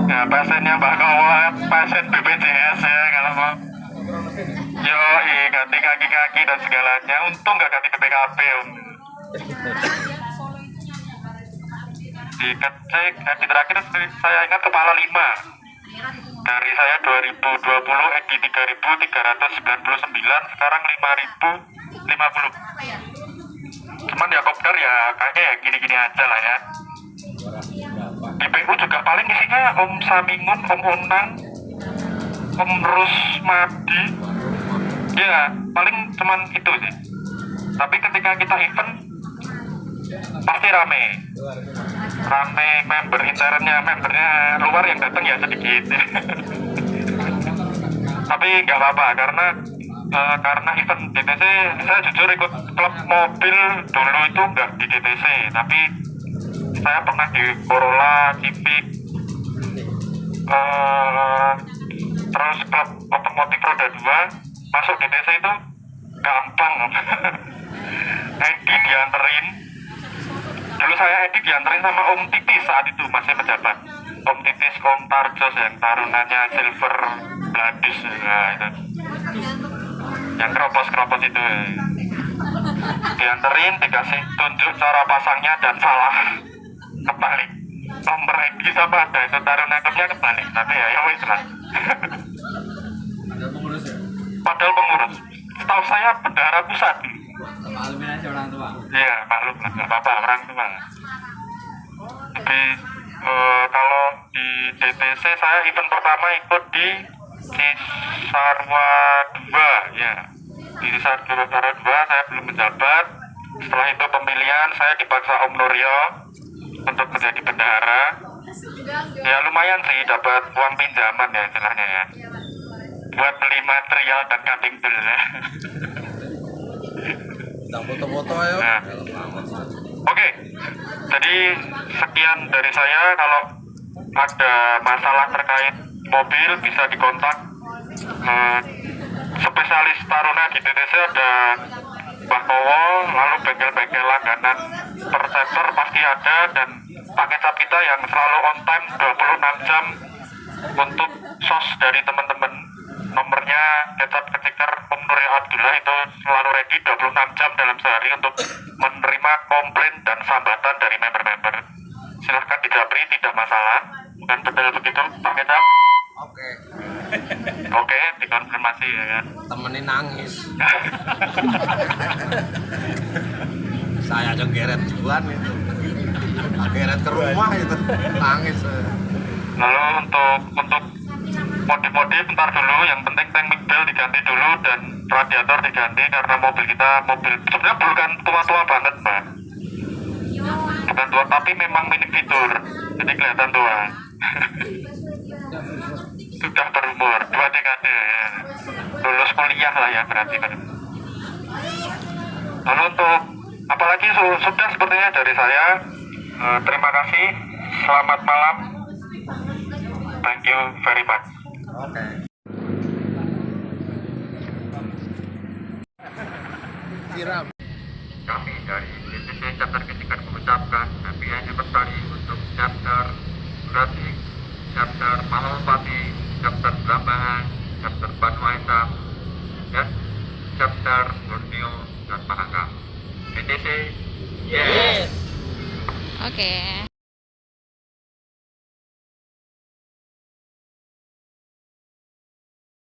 ya, pasiennya Mbak Kowo, pasien BPJS ya kalau mau. Yo, ganti kaki-kaki dan segalanya, untung nggak ganti BPKB Om. Dicek di terakhir saya ingat kepala 5 dari saya 2020 ED 3399, sekarang 5000 50. Cuman ya kopdar ya kayaknya ya gini-gini aja lah ya. Di PU juga paling isinya Om Samingun, Om Unang, Om Rusmadi. Ya paling cuman itu sih. Tapi ketika kita event pasti rame member membernya luar yang datang ya sedikit. Tapi nggak apa-apa karena event DTC saya jujur ikut klub mobil dulu itu nggak di DTC, tapi saya pernah di Corolla, Civic, terus klub otomotif roda 2. Masuk DTC itu gampang. Edi dianterin. Dulu saya Edi dianterin sama Om Titis saat itu masih pejabat. Om Titis, Om Tarjos yang tarunannya silver bladus, nah, itu. Yang keropos itu. Dianterin, dikasih tunjuk cara pasangnya dan salah. Kebalik. Nomor Edi sama ada itu tarunannya kebalik. Tapi ya wis lah.
Ada pengurus ya?
Padahal pengurus. Setahu saya bendahara pusat.
Maklumin aja orang tua.
Iya, maklum lah, nggak apa-apa orang tua. Jadi kalau di DTC saya event pertama ikut di Cisarua 2 ya. Di Cisarua 2 saya belum menjabat. Setelah itu pemilihan saya dipaksa Om Nuryo untuk menjadi bendahara. Ya lumayan sih dapat uang pinjaman ya istilahnya ya. Buat beli material dan kambing dulu ya.
Kita foto-foto ayo.
Nah. Oke, jadi sekian dari saya. Kalau ada masalah terkait mobil bisa dikontak spesialis Taruna di DTC ada Mbak Kowo, lalu bengkel-bengkel langganan Perceptor pasti ada, dan paket cap kita yang selalu on time 26 jam untuk sos dari teman-teman. Nomornya kecap ketiker Om Nuril Abdullah itu selalu ready 26 jam dalam sehari untuk menerima komplain dan sambatan dari member-member. Silahkan dijabri, tidak masalah. Bukan betul begitu Pak Kecap?
Oke.
Oke, dikonfirmasi ya kan.
Temenin nangis. Saya aja geret juan itu. Geret ke rumah itu nangis.
Lalu untuk modif-modif bentar dulu, yang penting tank bel diganti dulu dan radiator diganti karena mobil kita sebenarnya bukan tua-tua banget Mbak, bukan tua tapi memang minim fitur jadi kelihatan tua. Sudah berumur 2 dekade ya. Lulus kuliah lah ya berarti kan. Lalu untuk apalagi sudah sepertinya dari saya. Terima kasih, selamat malam, thank you very much.
Oke. Siram.
Kami dari DTC Chapter Ketikan mengucapkan happy anniversary untuk chapter Gresik, chapter Malopati, chapter Blambangan, chapter Banyuaisam, dan chapter Borneo dan Mahakam. DTC, yes!
Oke.